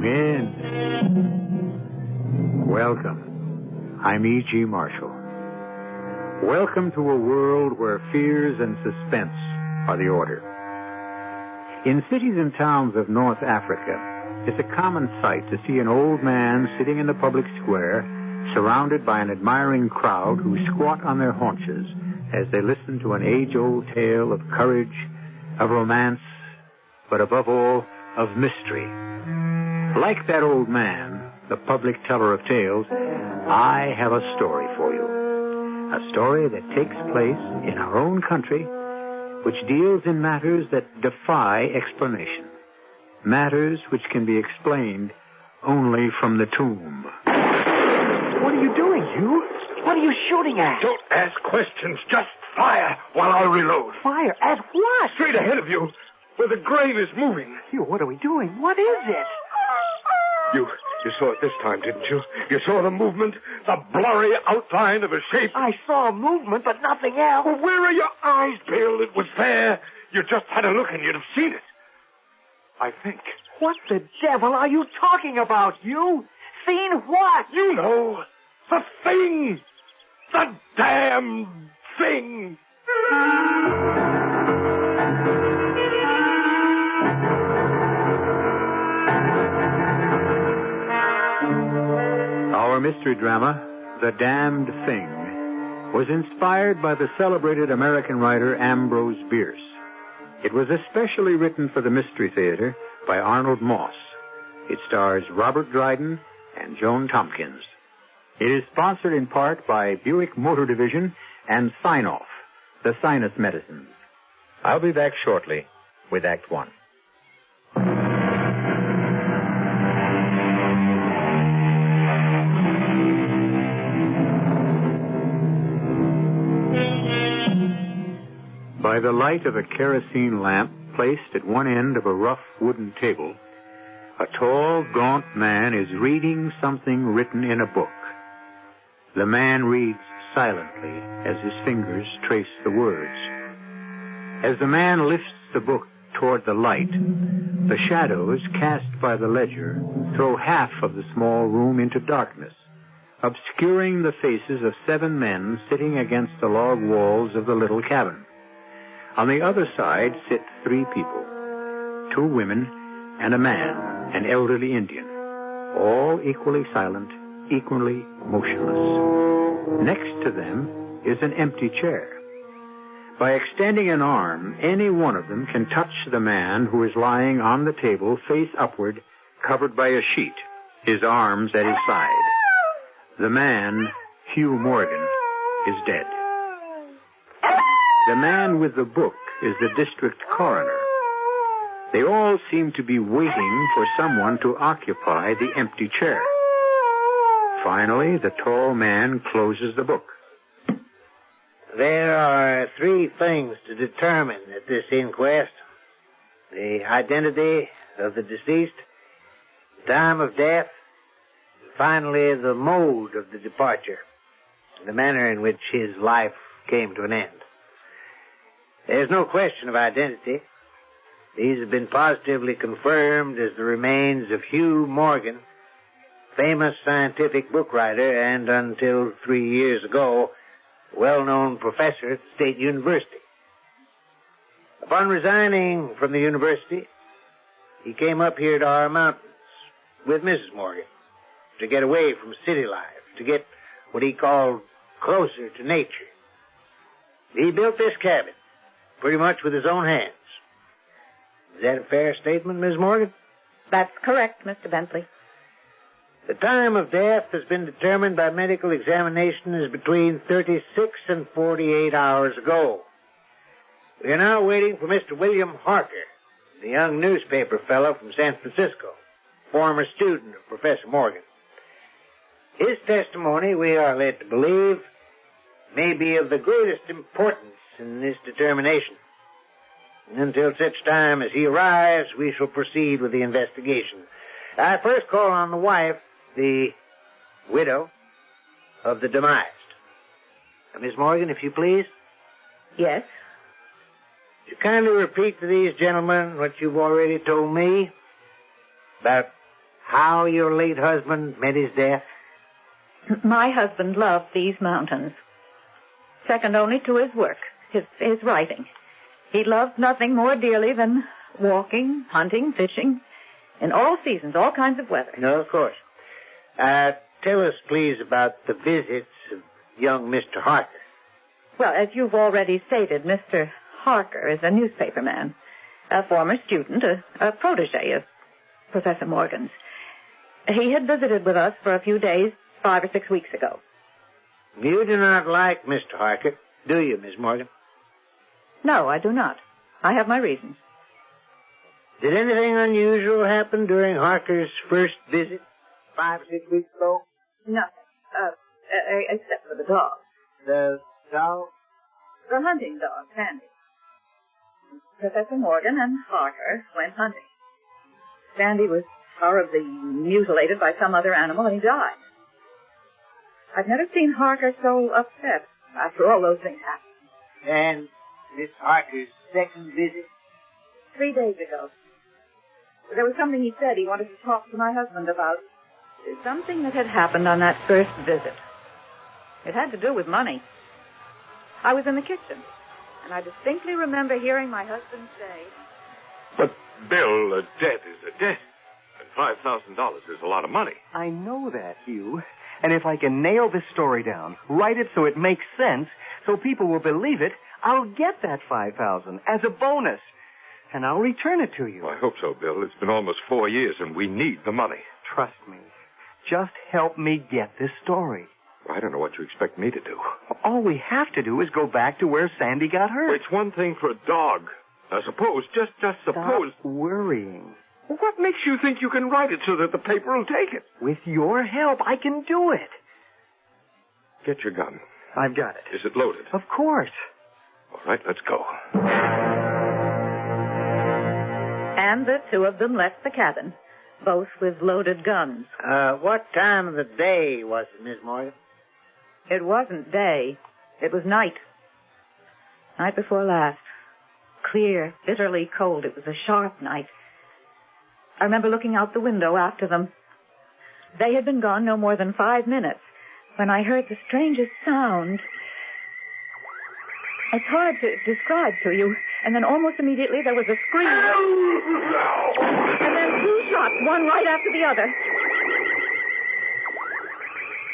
in. Welcome. I'm E.G. Marshall. Welcome to a world where fears and suspense are the order. In cities and towns of North Africa, it's a common sight to see an old man sitting in the public square, surrounded by an admiring crowd who squat on their haunches as they listen to an age-old tale of courage, of romance, but above all, of mystery. Like that old man, the public teller of tales, I have a story for you. A story that takes place in our own country, which deals in matters that defy explanation. Matters which can be explained only from the tomb. What are you doing, Hugh? What are you shooting at? Don't ask questions. Just fire while I reload. Fire? At what? Straight ahead of you, where the grave is moving. Hugh, what are we doing? What is it? You saw it this time, didn't you? You saw the movement, the blurry outline of a shape. I saw a movement, but nothing else. Well, where are your eyes, Bill? It was there. You just had a look and you'd have seen it. I think. What the devil are you talking about, Hugh? Seen what? You know. The thing. The damn thing. Our mystery drama, The Damned Thing, was inspired by the celebrated American writer Ambrose Bierce. It was especially written for the Mystery Theater by Arnold Moss. It stars Robert Dryden and Joan Tompkins. It is sponsored in part by Buick Motor Division and Sign-Off, the sinus medicines. I'll be back shortly with Act One. By the light of a kerosene lamp placed at one end of a rough wooden table, a tall, gaunt man is reading something written in a book. The man reads silently as his fingers trace the words. As the man lifts the book toward the light, the shadows cast by the ledger throw half of the small room into darkness, obscuring the faces of 7 men sitting against the log walls of the little cabin. On the other side sit 3 people, 2 women and a man, an elderly Indian, all equally silent, equally motionless. Next to them is an empty chair. By extending an arm, any one of them can touch the man who is lying on the table, face upward, covered by a sheet, his arms at his side. The man, Hugh Morgan, is dead. The man with the book is the district coroner. They all seem to be waiting for someone to occupy the empty chair. Finally, the tall man closes the book. There are 3 things to determine at this inquest. The identity of the deceased, the time of death, and finally the mode of the departure, the manner in which his life came to an end. There's no question of identity. These have been positively confirmed as the remains of Hugh Morgan, famous scientific book writer and, until 3 years ago, well-known professor at the State University. Upon resigning from the university, he came up here to our mountains with Mrs. Morgan to get away from city life, to get what he called closer to nature. He built this cabin pretty much with his own hands. Is that a fair statement, Ms. Morgan? That's correct, Mr. Bentley. The time of death has been determined by medical examination as between 36 and 48 hours ago. We are now waiting for Mr. William Harker, the young newspaper fellow from San Francisco, former student of Professor Morgan. His testimony, we are led to believe, may be of the greatest importance in this determination. Until such time as he arrives, we shall proceed with the investigation. I first call on the wife, the widow of the demised. Miss Morgan, if you please. Yes? Would you kindly repeat to these gentlemen what you've already told me about how your late husband met his death? My husband loved these mountains. Second only to his work, his writing. He loved nothing more dearly than walking, hunting, fishing, in all seasons, all kinds of weather. No, of course. Tell us, please, about the visits of young Mr. Harker. Well, as you've already stated, Mr. Harker is a newspaper man, a former student, a protege of Professor Morgan's. He had visited with us for a few days 5 or 6 weeks ago. You do not like Mr. Harker, do you, Miss Morgan? No, I do not. I have my reasons. Did anything unusual happen during Harker's first visit 5 or 6 weeks ago? Nothing, except for the dog. The dog? The hunting dog, Sandy. Professor Morgan and Harker went hunting. Sandy was horribly mutilated by some other animal, and he died. I've never seen Harker so upset after all those things happened. And Miss Harker's second visit? 3 days ago. There was something he said he wanted to talk to my husband about. Something that had happened on that first visit. It had to do with money. I was in the kitchen, and I distinctly remember hearing my husband say... But, Bill, a debt is a debt. And $5,000 is a lot of money. I know that, Hugh. And if I can nail this story down, write it so it makes sense, so people will believe it, I'll get that $5,000 as a bonus. And I'll return it to you. Well, I hope so, Bill. It's been almost 4 years, and we need the money. Trust me. Just help me get this story. Well, I don't know what you expect me to do. All we have to do is go back to where Sandy got hurt. Well, it's one thing for a dog. Now, suppose, just suppose... Stop worrying. Well, what makes you think you can write it so that the paper will take it? With your help, I can do it. Get your gun. I've got it. Is it loaded? Of course. All right, let's go. And the two of them left the cabin, both with loaded guns. What time of the day was it, Miss Morgan? It wasn't day. It was night. Night before last. Clear, bitterly cold. It was a sharp night. I remember looking out the window after them. They had been gone no more than 5 minutes when I heard the strangest sound. It's hard to describe to you. And then almost immediately there was a scream. And then 2 shots, one right after the other.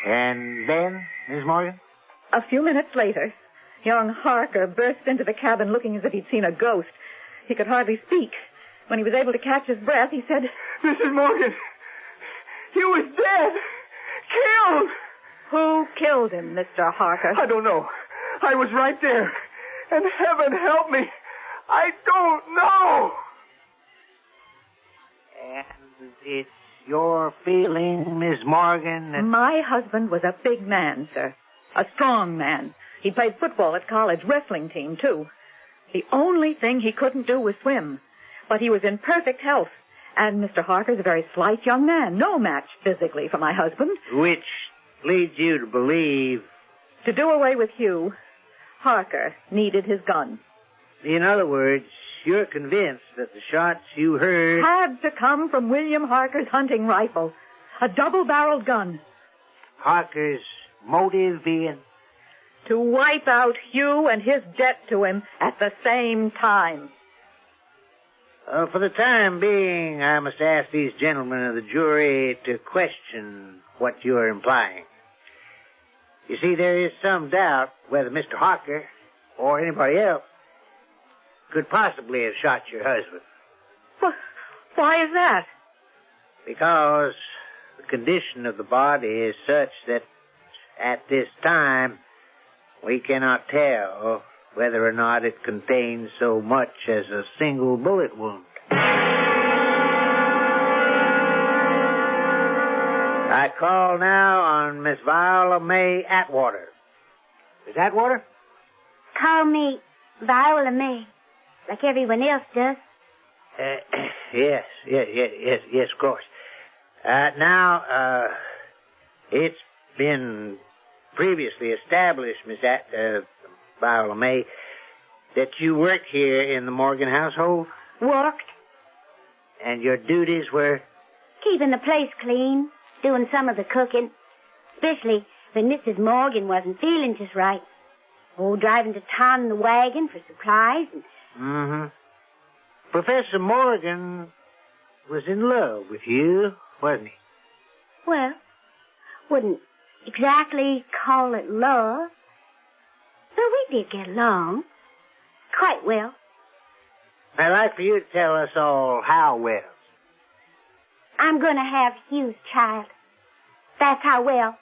And then, Miss Morgan? A few minutes later, young Harker burst into the cabin looking as if he'd seen a ghost. He could hardly speak. When he was able to catch his breath, he said, Mrs. Morgan, he was dead. Killed. Who killed him, Mr. Harker? I don't know. I was right there. And heaven help me, I don't know. And it's your feeling, Miss Morgan, that... My husband was a big man, sir. A strong man. He played football at college, wrestling team, too. The only thing he couldn't do was swim. But he was in perfect health. And Mr. Harker's a very slight young man, no match physically for my husband. Which leads you to believe... To do away with Hugh, Harker needed his gun. In other words, you're convinced that the shots you heard... Had to come from William Harker's hunting rifle. A double-barreled gun. Harker's motive being... To wipe out Hugh and his debt to him at the same time. For the time being, I must ask these gentlemen of the jury to question what you're implying. You see, there is some doubt whether Mr. Harker or anybody else could possibly have shot your husband. Why is that? Because the condition of the body is such that at this time we cannot tell whether or not it contains so much as a single bullet wound. I call now on Miss Viola May Atwater. Miss Atwater? Call me Viola May, like everyone else does. Yes, of course. Now, it's been previously established, Miss Viola May, that you work here in the Morgan household? Worked? And your duties were Keeping the place clean, doing some of the cooking, especially when Mrs. Morgan wasn't feeling just right. Oh, driving to town in the wagon for supplies and... Mm-hmm. Professor Morgan was in love with you, wasn't he? Well, wouldn't exactly call it love. But we did get along. Quite well. I'd like for you to tell us all how well. I'm going to have Hugh's child. That's how well.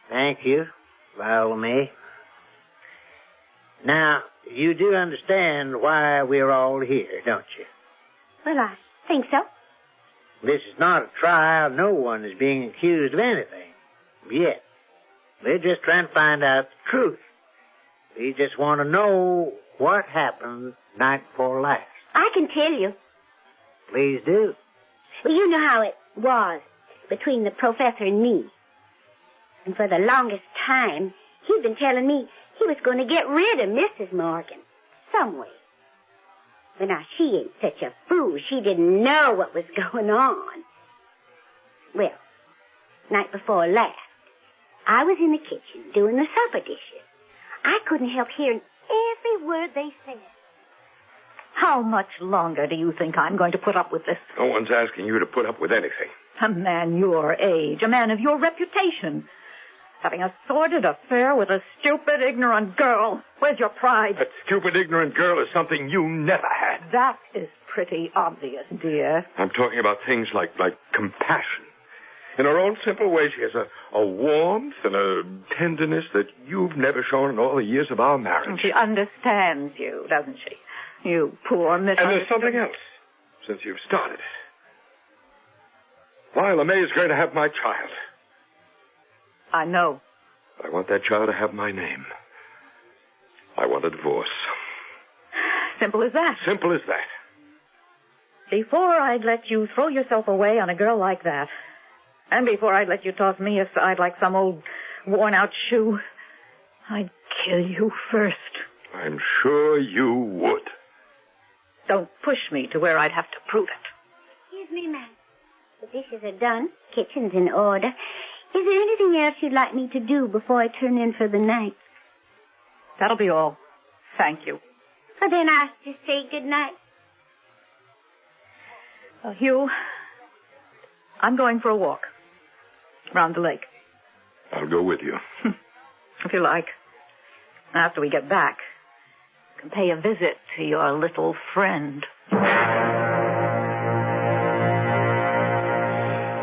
Thank you, Viola May. Now, you do understand why we're all here, don't you? Well, I think so. This is not a trial. No one is being accused of anything. Yet. We're just trying to find out the truth. We just want to know what happened night before last. I can tell you. Please do. Well, you know how it was between the professor and me. And for the longest time, he'd been telling me he was going to get rid of Mrs. Morgan some way. But now, she ain't such a fool. She didn't know what was going on. Well, night before last, I was in the kitchen doing the supper dishes. I couldn't help hearing every word they said. How much longer do you think I'm going to put up with this? No one's asking you to put up with anything. A man your age, a man of your reputation, having a sordid affair with a stupid, ignorant girl. Where's your pride? That stupid, ignorant girl is something you never had. That is pretty obvious, dear. I'm talking about things like compassion. In her own simple way, she has a warmth and a tenderness that you've never shown in all the years of our marriage. She understands you, doesn't she? You poor misunderstood... And there's something else, since you've started it. Viola May is going to have my child. I know. I want that child to have my name. I want a divorce. Simple as that. Simple as that. Before I'd let you throw yourself away on a girl like that, and before I'd let you toss me aside like some old worn-out shoe, I'd kill you first. I'm sure you would. Don't push me to where I'd have to prove it. Excuse me, ma'am. The dishes are done. Kitchen's in order. Is there anything else you'd like me to do before I turn in for the night? That'll be all. Thank you. Well, then I'll just say good night. Hugh, I'm going for a walk around the lake. I'll go with you. If you like. After we get back, you can pay a visit to your little friend.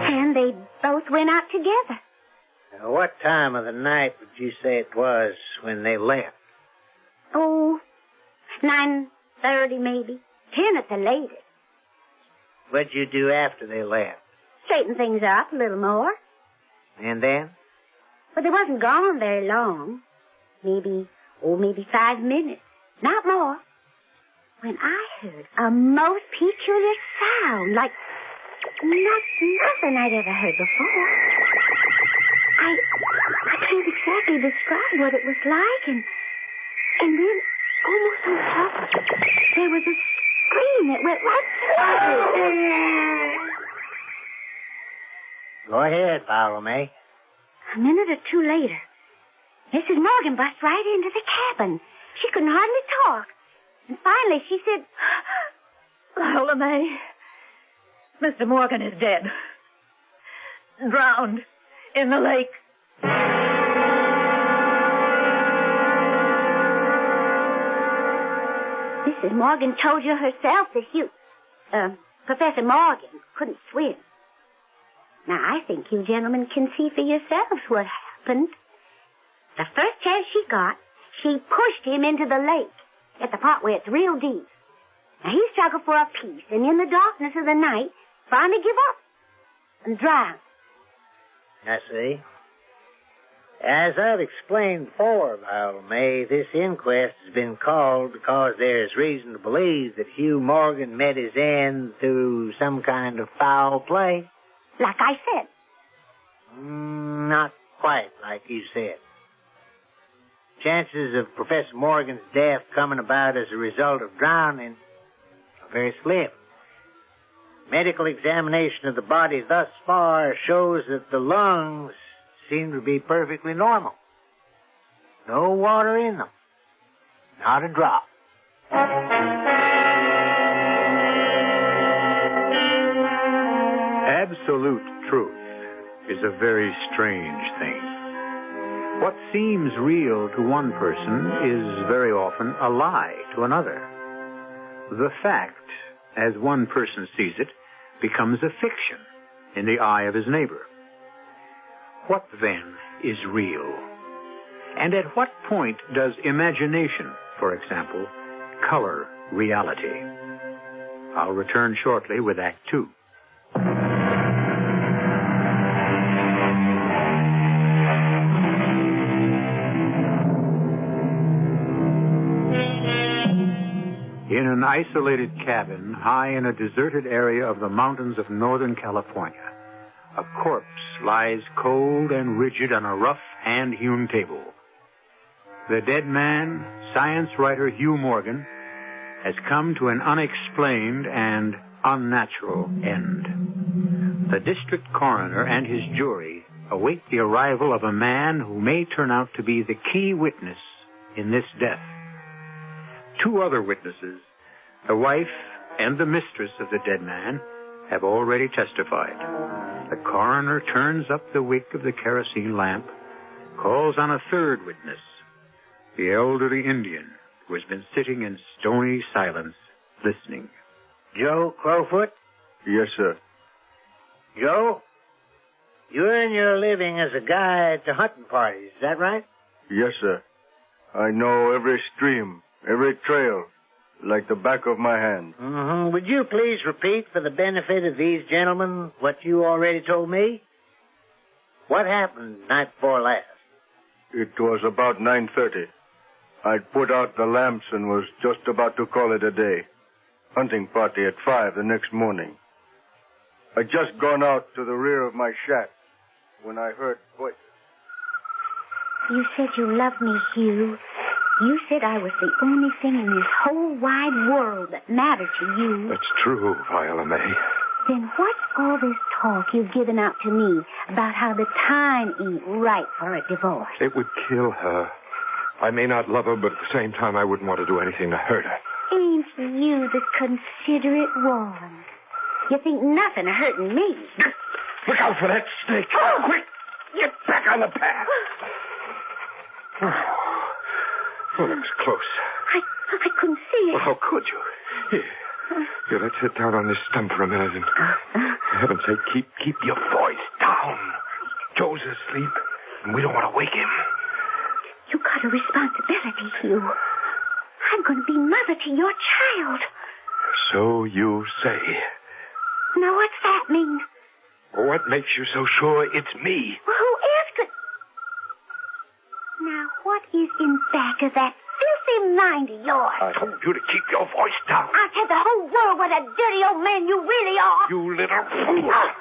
And they both went out together. Now, what time of the night would you say it was when they left? Oh, 9:30 maybe. 10 at the latest. What'd you do after they left? Straighten things up a little more. And then? But they wasn't gone very long. Maybe 5 minutes. Not more. When I heard a most peculiar sound, like nothing I'd ever heard before. I can't exactly describe what it was like, and then almost on top of it, there was a scream that went right through me. Go ahead, Viola May. A minute or two later, Mrs. Morgan bust right into the cabin. She couldn't hardly talk. And finally she said, Viola May, Mr. Morgan is dead. Drowned in the lake. Mrs. Morgan told you herself that Professor Morgan couldn't swim. Now, I think you gentlemen can see for yourselves what happened. The first chance she got, she pushed him into the lake at the part where it's real deep. Now, he struggled for a piece, and in the darkness of the night, finally give up and drowned. I see. As I've explained before, Viola May, this inquest has been called because there's reason to believe that Hugh Morgan met his end through some kind of foul play. Like I said. Not quite like you said. Chances of Professor Morgan's death coming about as a result of drowning are very slim. Medical examination of the body thus far shows that the lungs seem to be perfectly normal. No water in them. Not a drop. Absolute truth is a very strange thing. What seems real to one person is very often a lie to another. The fact, as one person sees it, becomes a fiction in the eye of his neighbor. What then is real? And at what point does imagination, for example, color reality? I'll return shortly with Act Two. In an isolated cabin high in a deserted area of the mountains of Northern California, a corpse lies cold and rigid on a rough hand-hewn table. The dead man, science writer Hugh Morgan, has come to an unexplained and unnatural end. The district coroner and his jury await the arrival of a man who may turn out to be the key witness in this death. Two other witnesses, the wife and the mistress of the dead man, have already testified. The coroner turns up the wick of the kerosene lamp, calls on a third witness, the elderly Indian who has been sitting in stony silence, listening. Joe Crowfoot? Yes, sir. Joe, you earn your living as a guide to hunting parties, is that right? Yes, sir. I know every stream, every trail, like the back of my hand. Mm-hmm. Would you please repeat for the benefit of these gentlemen what you already told me? What happened night before last? It was about 9:30. I'd put out the lamps and was just about to call it a day. Hunting party at 5 the next morning. I'd just gone out to the rear of my shack when I heard voices. You said you loved me, Hugh. You said I was the only thing in this whole wide world that mattered to you. That's true, Viola May. Then what's all this talk you've given out to me about how the time ain't right for a divorce? It would kill her. I may not love her, but at the same time, I wouldn't want to do anything to hurt her. Ain't you the considerate one? You think nothing of hurting me. Look out for that snake. Oh. Quick, get back on the path. Oh, that was close. I couldn't see it. Well, how could you? Here, let's sit down on this stump for a minute and, for heaven's sake, keep your voice down. Joe's asleep, and we don't want to wake him. You got a responsibility, Hugh. I'm going to be mother to your child. So you say. Now, what's that mean? What makes you so sure it's me? Well, who else could... Now, what is in back of that filthy mind of yours? I told you to keep your voice down. I'll tell the whole world what a dirty old man you really are. You little fool. Now,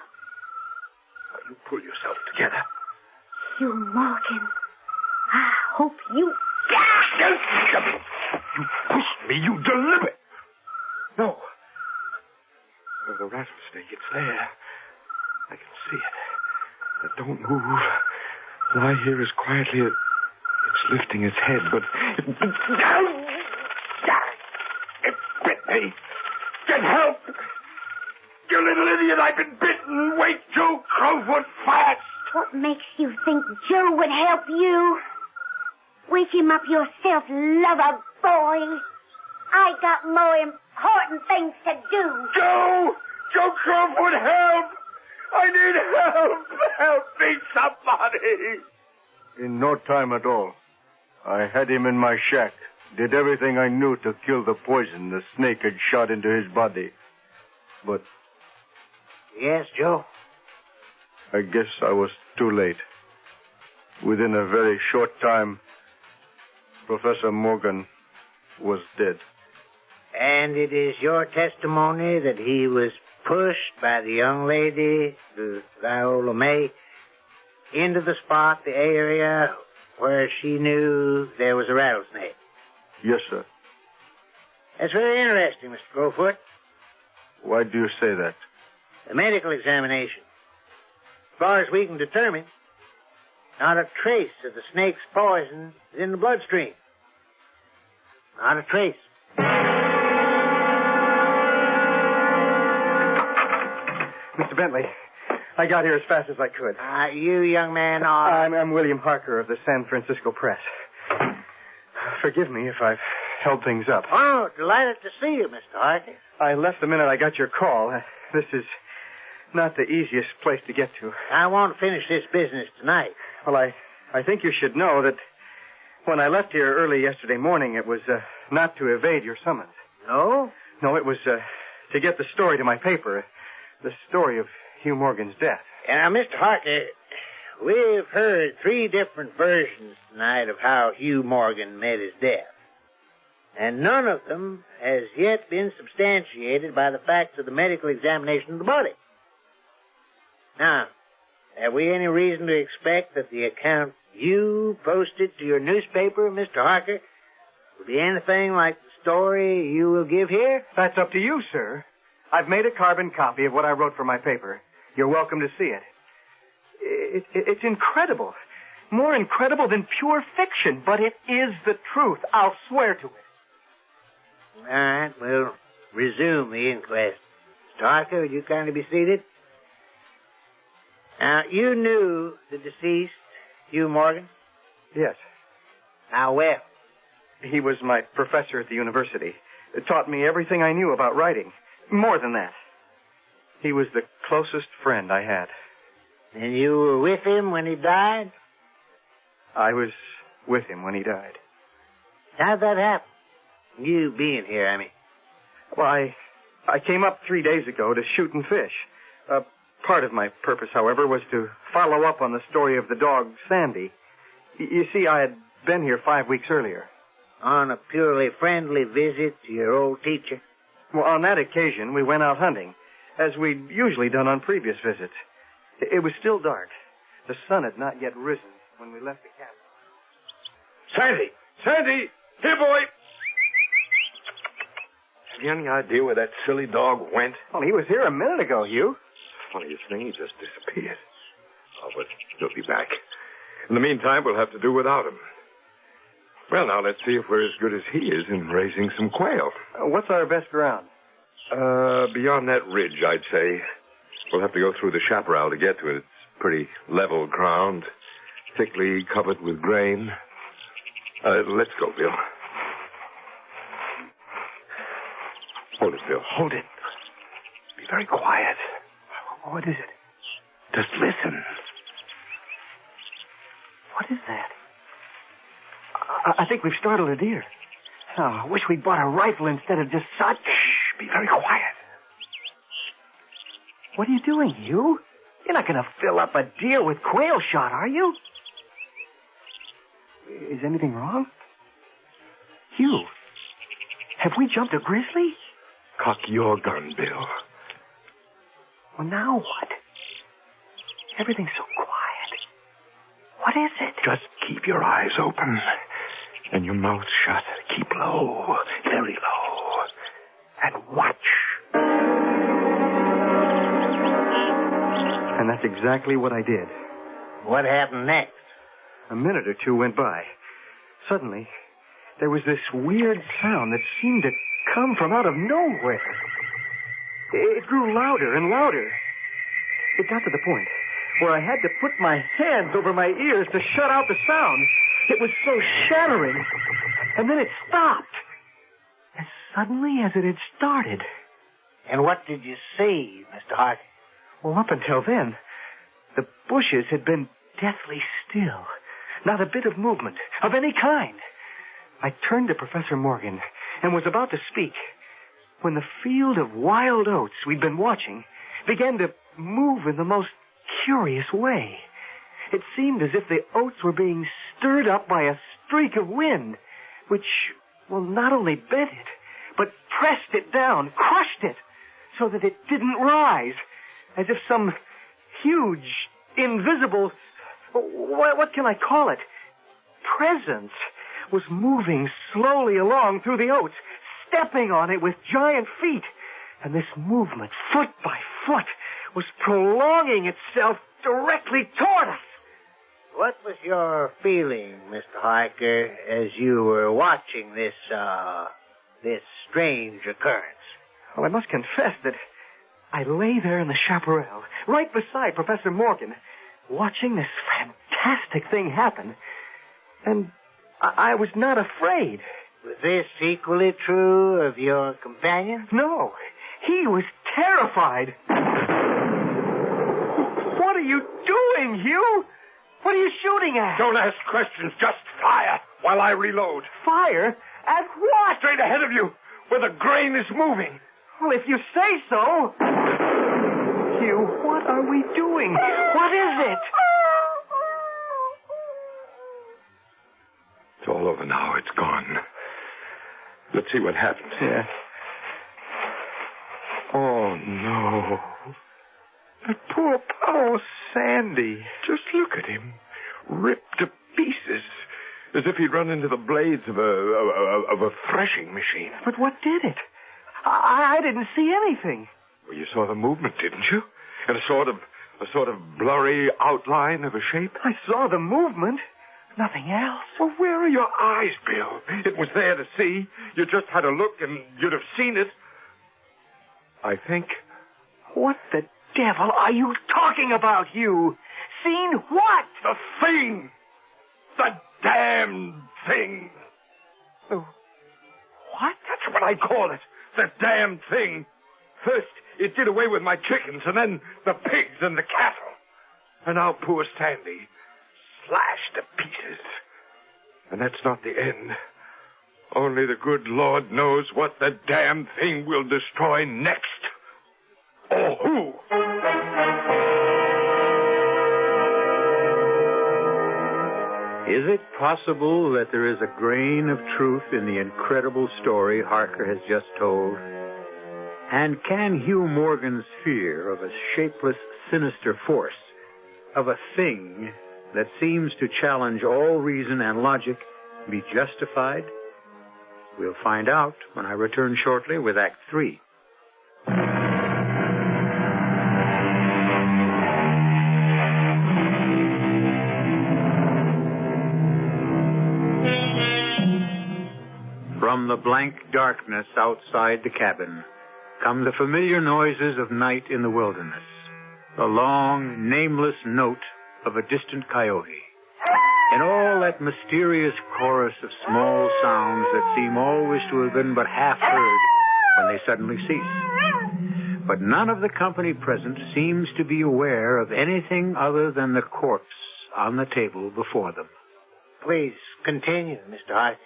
you pull yourself together. Hugh Morgan, I hope you... You pushed me, you deliberate. No. Oh, the rattlesnake, it's there. I can see it. But don't move. Lie here as quietly as... It's lifting its head, but... It bit me. Get help! You little idiot, I've been bitten. Wait, Joe Crowfoot, fast! What makes you think Joe would help you? Wake him up yourself, lover boy. I got more important things to do. Joe! Joe Crowfoot, help! I need help! Help me, somebody! In no time at all. I had him in my shack. Did everything I knew to kill the poison the snake had shot into his body. But... Yes, Joe? I guess I was too late. Within a very short time, Professor Morgan was dead. And it is your testimony that he was pushed by the young lady, Viola May, into the spot, the area where she knew there was a rattlesnake. Yes, sir. That's very interesting, Mr. Crowfoot. Why do you say that? The medical examination. As far as we can determine, not a trace of the snake's poison is in the bloodstream. Not a trace. Mr. Bentley, I got here as fast as I could. You, young man, are... I'm William Harker of the San Francisco Press. Forgive me if I've held things up. Oh, delighted to see you, Mr. Harker. I left the minute I got your call. This is not the easiest place to get to. I want to finish this business tonight. Well, I think you should know that when I left here early yesterday morning, it was not to evade your summons. No? No, it was to get the story to my paper. The story of Hugh Morgan's death. Now, Mr. Harker, we've heard 3 different versions tonight of how Hugh Morgan met his death. And none of them has yet been substantiated by the facts of the medical examination of the body. Now, have we any reason to expect that the account you posted to your newspaper, Mr. Harker, will be anything like the story you will give here? That's up to you, sir. I've made a carbon copy of what I wrote for my paper. You're welcome to see it. It's incredible. More incredible than pure fiction, but it is the truth. I'll swear to it. All right, we'll resume the inquest. Mr. Harker, would you kindly be seated? Now, you knew the deceased, Hugh Morgan? Yes. How well? He was my professor at the university. It taught me everything I knew about writing. More than that. He was the closest friend I had. And you were with him when he died? I was with him when he died. How'd that happen? You being here, I mean. Well, I came up 3 days ago to shoot and fish. Part of my purpose, however, was to follow up on the story of the dog, Sandy. You see, I had been here 5 weeks earlier. On a purely friendly visit to your old teacher? Well, on that occasion, we went out hunting, as we'd usually done on previous visits. It was still dark. The sun had not yet risen when we left the cabin. Sandy! Sandy! Here, boy! Have you any idea where that silly dog went? Well, he was here a minute ago, Hugh. Funniest thing, he just disappeared. Oh, but he'll be back. In the meantime, we'll have to do without him. Well, now, let's see if we're as good as he is in raising some quail. What's our best ground? Beyond that ridge, I'd say. We'll have to go through the chaparral to get to it. It's pretty level ground, thickly covered with grain. Let's go, Bill. Hold it, Bill. Hold it. Be very quiet. What is it? Just listen. What is that? I think we've startled a deer. Oh, I wish we'd bought a rifle instead of just shot. Shh, be very quiet. What are you doing, Hugh? You're not going to fill up a deer with quail shot, are you? Is anything wrong? Hugh, have we jumped a grizzly? Cock your gun, Bill. Well, now what? Everything's so quiet. What is it? Just keep your eyes open and your mouth shut. Keep low, very low, and watch. And that's exactly what I did. What happened next? A minute or two went by. Suddenly, there was this weird sound that seemed to come from out of nowhere. It grew louder and louder. It got to the point where I had to put my hands over my ears to shut out the sound. It was so shattering. And then it stopped. As suddenly as it had started. And what did you see, Mr. Harker? Well, up until then, the bushes had been deathly still. Not a bit of movement of any kind. I turned to Professor Morgan and was about to speak when the field of wild oats we'd been watching began to move in the most curious way. It seemed as if the oats were being stirred up by a streak of wind, which, well, not only bent it, but pressed it down, crushed it, so that it didn't rise, as if some huge, invisible, what can I call it, presence was moving slowly along through the oats, stepping on it with giant feet. And this movement, foot by foot, was prolonging itself directly toward us. What was your feeling, Mr. Harker, as you were watching this strange occurrence? Well, I must confess that I lay there in the chaparral, right beside Professor Morgan, watching this fantastic thing happen. And I was not afraid. Was this equally true of your companion? No, he was terrified. What are you doing, Hugh? What are you shooting at? Don't ask questions. Just fire while I reload. Fire? At what? Straight ahead of you, where the grain is moving. Well, if you say so. Hugh, what are we doing? What is it? It's all over now. It's gone. Let's see what happened. Yeah. Oh, no. That poor Sandy. Just look at him. Ripped to pieces. As if he'd run into the blades of a threshing machine. But what did it? I didn't see anything. Well, you saw the movement, didn't you? And a sort of blurry outline of a shape? I saw the movement. Nothing else. Well, where are your eyes, Bill? It was there to see. You just had a look and you'd have seen it. I think. What the devil are you talking about, Hugh? Seen what? The thing! The damn thing! Oh, what? That's what I call it. The damn thing. First, it did away with my chickens, and then the pigs and the cattle. And now poor Sandy, slashed to pieces. And that's not the end. Only the good Lord knows what the damn thing will destroy next. Or who? Is it possible that there is a grain of truth in the incredible story Harker has just told? And can Hugh Morgan's fear of a shapeless, sinister force, of a thing that seems to challenge all reason and logic, be justified? We'll find out when I return shortly with Act 3. From the blank darkness outside the cabin come the familiar noises of night in the wilderness, the long, nameless note of a distant coyote, and all that mysterious chorus of small sounds that seem always to have been but half heard when they suddenly cease. But none of the company present seems to be aware of anything other than the corpse on the table before them. Please continue, Mr. Hart.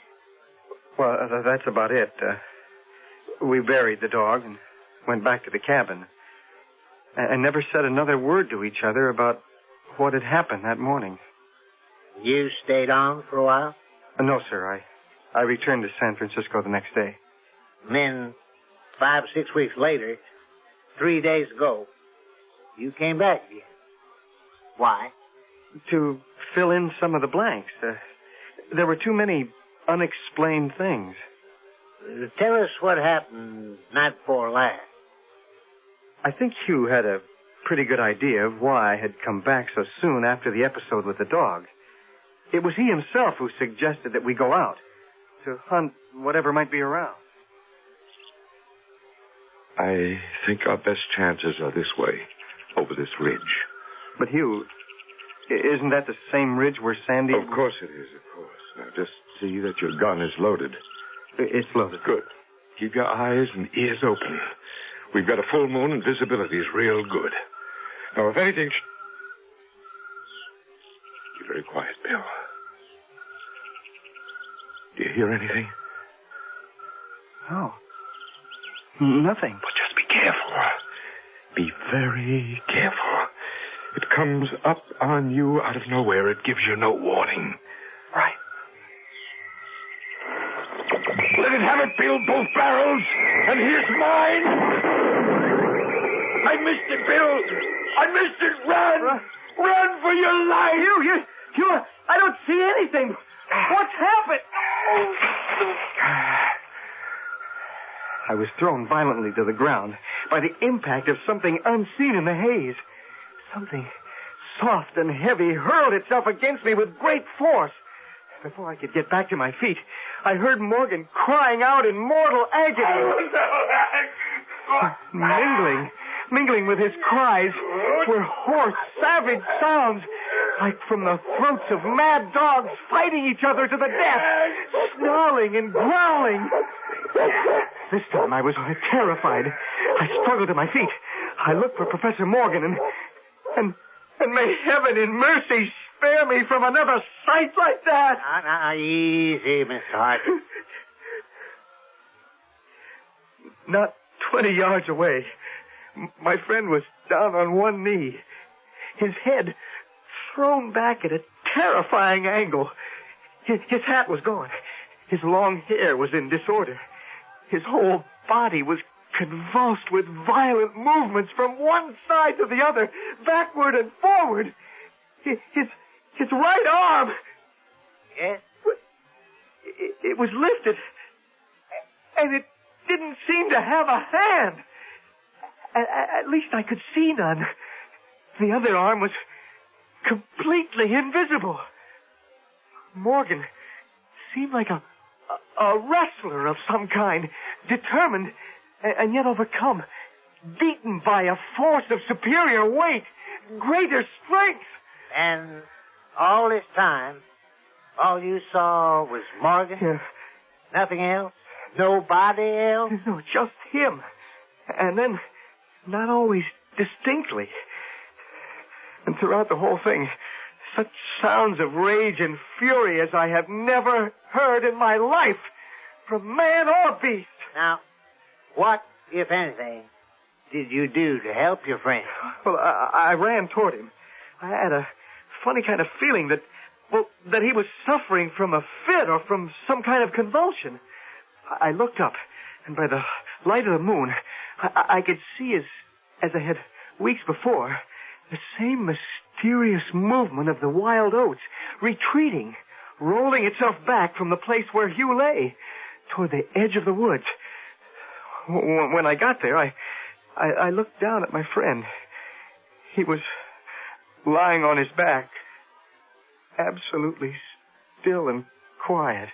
Well, that's about it. We buried the dog and went back to the cabin. And never said another word to each other about what had happened that morning. You stayed on for a while? No, sir. I returned to San Francisco the next day. And then 5 or 6 weeks later, 3 days ago, you came back again. Why? To fill in some of the blanks. There were too many unexplained things. Tell us what happened night before last. I think Hugh had a pretty good idea of why I had come back so soon after the episode with the dog. It was he himself who suggested that we go out to hunt whatever might be around. I think our best chances are this way, over this ridge. But Hugh, isn't that the same ridge where Sandy... Of course it is, of course. Now, just see that your gun is loaded. It's loaded. Good. Keep your eyes and ears open. We've got a full moon and visibility is real good. Now, if anything... Keep very quiet, Bill. Do you hear anything? No. Nothing. But just be careful. Be very careful. It comes up on you out of nowhere. It gives you no warning. Right. Let it have it, Bill, both barrels. And here's mine. I missed it, Bill. I missed it. Run. Run for your life. You, I don't see anything. What's happened? I was thrown violently to the ground by the impact of something unseen in the haze. Something soft and heavy hurled itself against me with great force. Before I could get back to my feet, I heard Morgan crying out in mortal agony. Mingling with his cries were hoarse, savage sounds, like from the throats of mad dogs fighting each other to the death, snarling and growling. This time I was terrified. I struggled to my feet. I looked for Professor Morgan, and may heaven in mercy spare me from another sight like that. Now, easy, Mr. Harker. Not 20 yards away, my friend was down on one knee, his head thrown back at a terrifying angle. His hat was gone. His long hair was in disorder. His whole body was convulsed with violent movements from one side to the other, backward and forward. His right arm... Yes? It was lifted, and it didn't seem to have a hand. At least I could see none. The other arm was completely invisible. Morgan seemed like a wrestler of some kind, determined and yet overcome, beaten by a force of superior weight, greater strength. And all this time, all you saw was Morgan? Yeah. Nothing else? Nobody else? No, just him. And then, not always distinctly. And throughout the whole thing, such sounds of rage and fury as I have never heard in my life, from man or beast. Now, what, if anything, did you do to help your friend? Well, I ran toward him. I had a funny kind of feeling that he was suffering from a fit or from some kind of convulsion. I looked up, and by the light of the moon, I could see, as I had weeks before, the same mysterious movement of the wild oats, retreating, rolling itself back from the place where Hugh lay, toward the edge of the woods. When I got there, I looked down at my friend. He was lying on his back, absolutely still and quiet.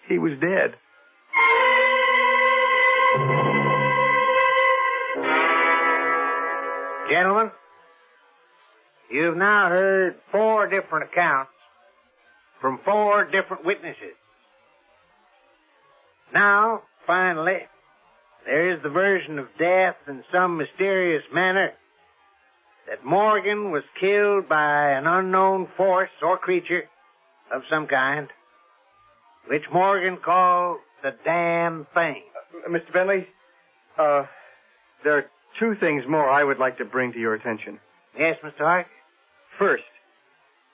He was dead. Gentlemen, you've now heard 4 different accounts from 4 different witnesses. Now, finally, there is the version of death in some mysterious manner that Morgan was killed by an unknown force or creature of some kind, which Morgan called the damn thing. Mr. Bentley, there are 2 things more I would like to bring to your attention. Yes, Mr. Hart? First,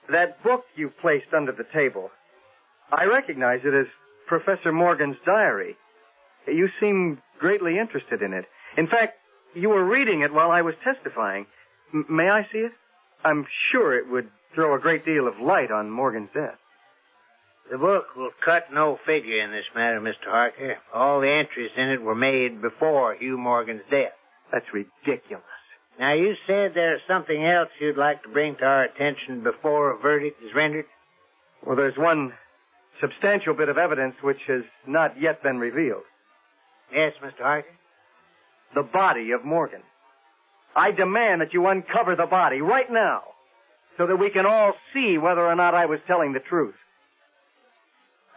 that book you placed under the table, I recognize it as Professor Morgan's diary. You seem greatly interested in it. In fact, you were reading it while I was testifying. May I see it? I'm sure it would throw a great deal of light on Morgan's death. The book will cut no figure in this matter, Mr. Harker. All the entries in it were made before Hugh Morgan's death. That's ridiculous. Now, you said there's something else you'd like to bring to our attention before a verdict is rendered? Well, there's one substantial bit of evidence which has not yet been revealed. Yes, Mr. Harker? The body of Morgan. I demand that you uncover the body right now so that we can all see whether or not I was telling the truth.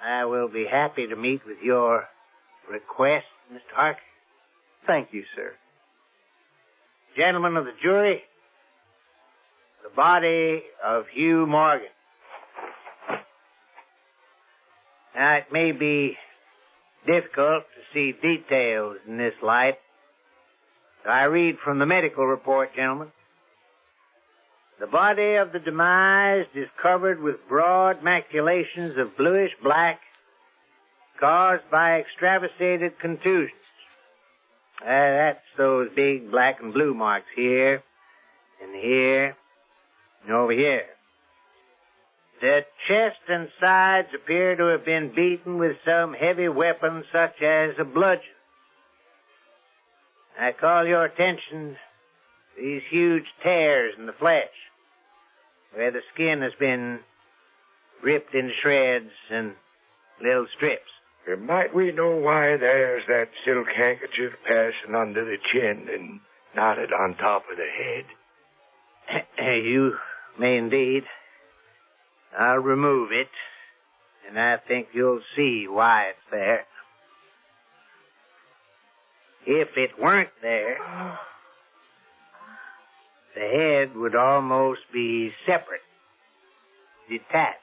I will be happy to meet with your request, Mr. Harker. Thank you, sir. Gentlemen of the jury, the body of Hugh Morgan. Now, it may be difficult to see details in this light. I read from the medical report, gentlemen. The body of the demised is covered with broad maculations of bluish black caused by extravasated contusions. That's those big black and blue marks here, and here, and over here. The chest and sides appear to have been beaten with some heavy weapon such as a bludgeon. I call your attention to these huge tears in the flesh, where the skin has been ripped into shreds and little strips. Might we know why there's that silk handkerchief passing under the chin and knotted on top of the head? You may indeed. I'll remove it, and I think you'll see why it's there. If it weren't there, the head would almost be separate, detached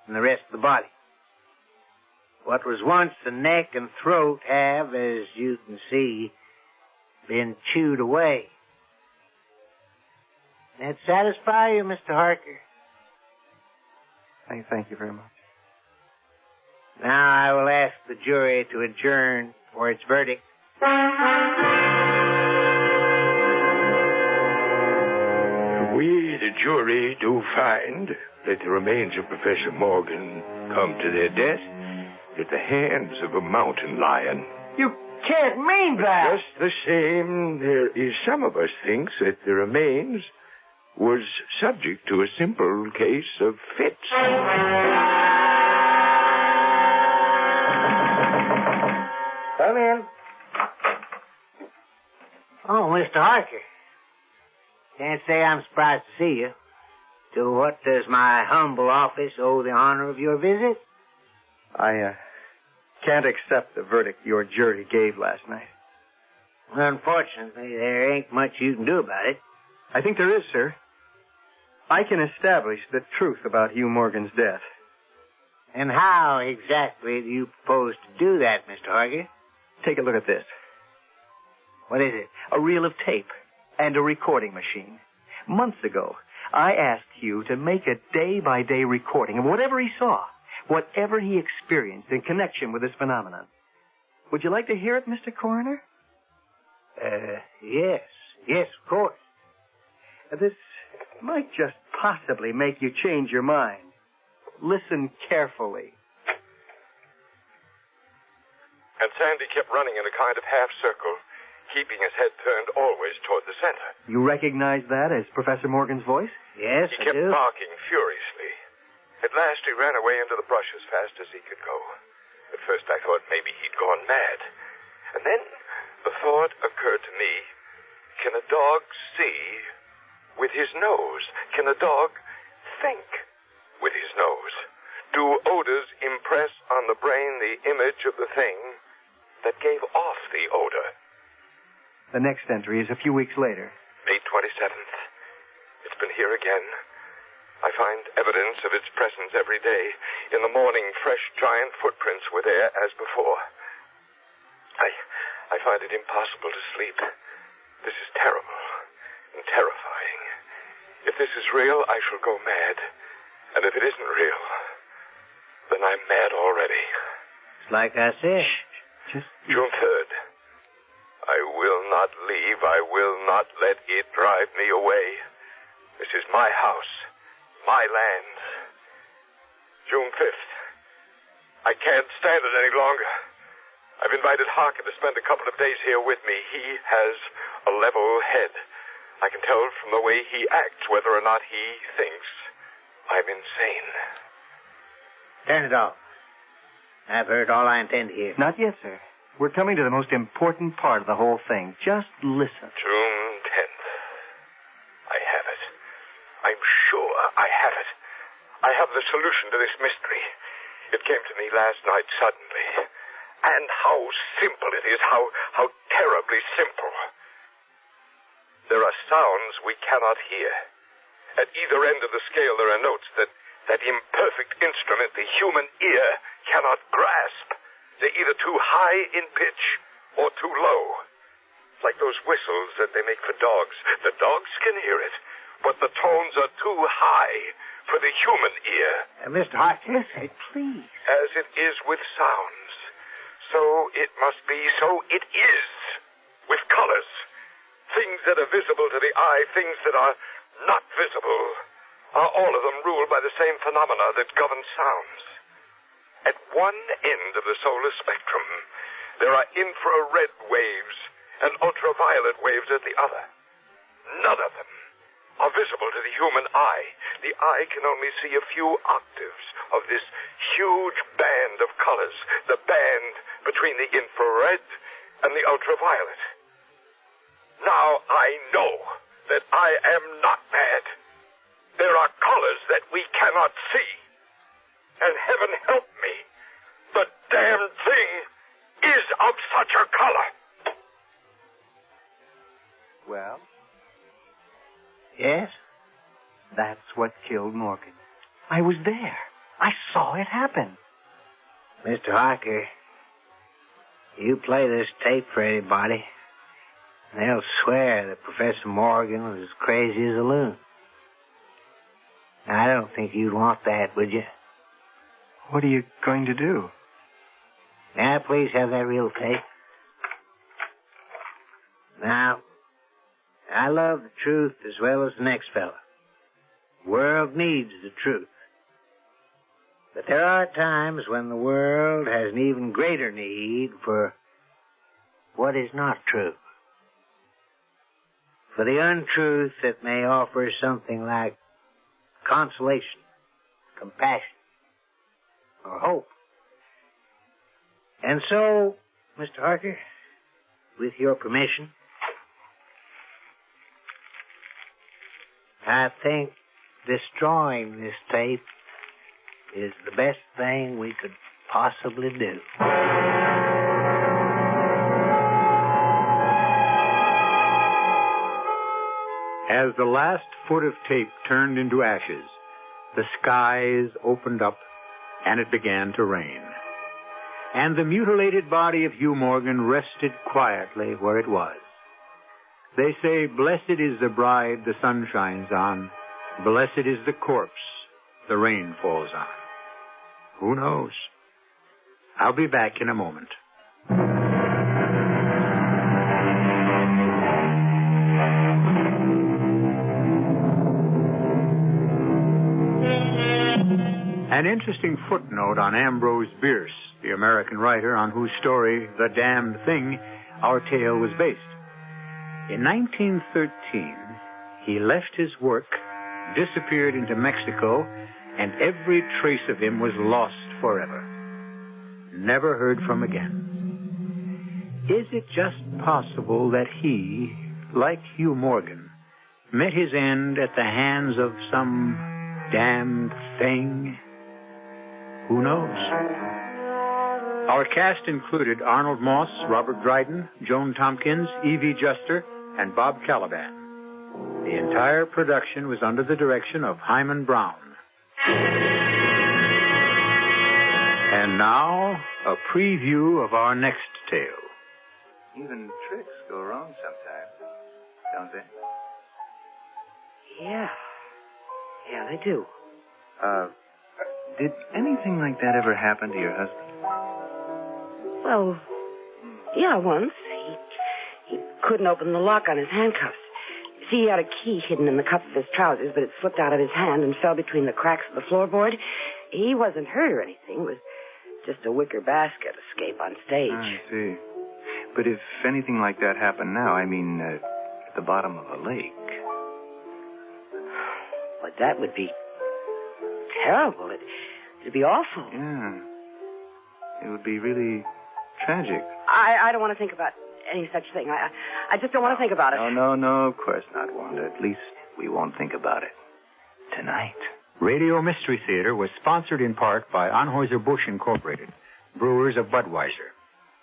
from the rest of the body. What was once the neck and throat have, as you can see, been chewed away. That satisfy you, Mr. Harker? I thank you very much. Now I will ask the jury to adjourn for its verdict. We, the jury, do find that the remains of Professor Morgan come to their death at the hands of a mountain lion. You can't mean that! Just the same, there is some of us thinks that the remains was subject to a simple case of fits. Come in. Oh, Mr. Harker. Can't say I'm surprised to see you. To what does my humble office owe the honor of your visit? I can't accept the verdict your jury gave last night. Unfortunately, there ain't much you can do about it. I think there is, sir. I can establish the truth about Hugh Morgan's death. And how exactly do you propose to do that, Mr. Harker? Take a look at this. What is it? A reel of tape and a recording machine. Months ago, I asked Hugh to make a day-by-day recording of whatever he saw, whatever he experienced in connection with this phenomenon. Would you like to hear it, Mr. Coroner? Yes. Yes, of course. This might just possibly make you change your mind. Listen carefully. And Sandy kept running in a kind of half circle, keeping his head turned always toward the center. You recognize that as Professor Morgan's voice? Yes, He I kept do. barking furiously. At last he ran away into the brush as fast as he could go. At first I thought maybe he'd gone mad. And then the thought occurred to me, can a dog see with his nose? Can a dog think with his nose? Do odors impress on the brain the image of the thing that gave off the odor? The next entry is a few weeks later. May 27th. It's been here again. I find evidence of its presence every day. In the morning, fresh giant footprints were there as before. I find it impossible to sleep. This is terrible and terrifying. If this is real, I shall go mad. And if it isn't real, then I'm mad already. It's like I said. June 3rd. I will not leave. I will not let it drive me away. This is my house, my land. June 5th. I can't stand it any longer. I've invited Harker to spend a couple of days here with me. He has a level head. I can tell from the way he acts whether or not he thinks I'm insane. Turn it off. I've heard all I intend to hear. Not yet, sir. We're coming to the most important part of the whole thing. Just listen. June 10th. I have it. I'm sure I have it. I have the solution to this mystery. It came to me last night suddenly. And how simple it is, how terribly simple. There are sounds we cannot hear. At either end of the scale there are notes that imperfect instrument the human ear cannot grasp. They're either too high in pitch or too low. It's like those whistles that they make for dogs. The dogs can hear it, but the tones are too high for the human ear. Mr. Harker, Listen, please. As it is with sounds, so it must be, so it is with colors. Things that are visible to the eye, things that are not visible, are all of them ruled by the same phenomena that govern sounds. At one end of the solar spectrum, there are infrared waves and ultraviolet waves at the other. None of them are visible to the human eye. The eye can only see a few octaves of this huge band of colors, the band between the infrared and the ultraviolet. Now I know that I am not mad. There are colors that we cannot see. And heaven help me, the damned thing is of such a color. Well? Yes? That's what killed Morgan. I was there. I saw it happen. Mr. Harker, you play this tape for anybody, and they'll swear that Professor Morgan was as crazy as a loon. I don't think you'd want that, would you? What are you going to do? Now, please have that real tape. Now, I love the truth as well as the next fella. The world needs the truth. But there are times when the world has an even greater need for what is not true. For the untruth that may offer something like consolation, compassion, or hope. And so, Mr. Harker, with your permission, I think destroying this tape is the best thing we could possibly do. As the last foot of tape turned into ashes, the skies opened up and it began to rain. And the mutilated body of Hugh Morgan rested quietly where it was. They say, blessed is the bride the sun shines on, blessed is the corpse the rain falls on. Who knows? I'll be back in a moment. An interesting footnote on Ambrose Bierce, the American writer on whose story, The Damned Thing, our tale was based. In 1913, he left his work, disappeared into Mexico, and every trace of him was lost forever. Never heard from again. Is it just possible that he, like Hugh Morgan, met his end at the hands of some damned thing? Who knows? Our cast included Arnold Moss, Robert Dryden, Joan Tompkins, Evie Juster, and Bob Caliban. The entire production was under the direction of Hyman Brown. And now, a preview of our next tale. Even tricks go wrong sometimes, don't they? Yeah, they do. Did anything like that ever happen to your husband? Well, yeah, once. He couldn't open the lock on his handcuffs. See, he had a key hidden in the cuff of his trousers, but it slipped out of his hand and fell between the cracks of the floorboard. He wasn't hurt or anything. It was just a wicker basket escape on stage. I see. But if anything like that happened now, I mean, at the bottom of a lake. But that would be terrible. It'd be awful. Yeah. It would be really tragic. I don't want to think about any such thing. I just don't want to think about it. No, of course not, Wanda. At least we won't think about it tonight. Radio Mystery Theater was sponsored in part by Anheuser-Busch Incorporated, brewers of Budweiser.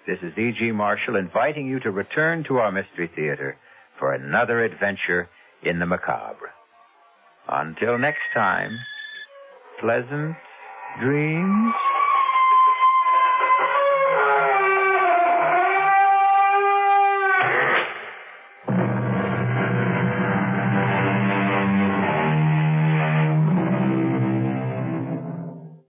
This is E.G. Marshall inviting you to return to our Mystery Theater for another adventure in the macabre. Until next time, pleasant dreams.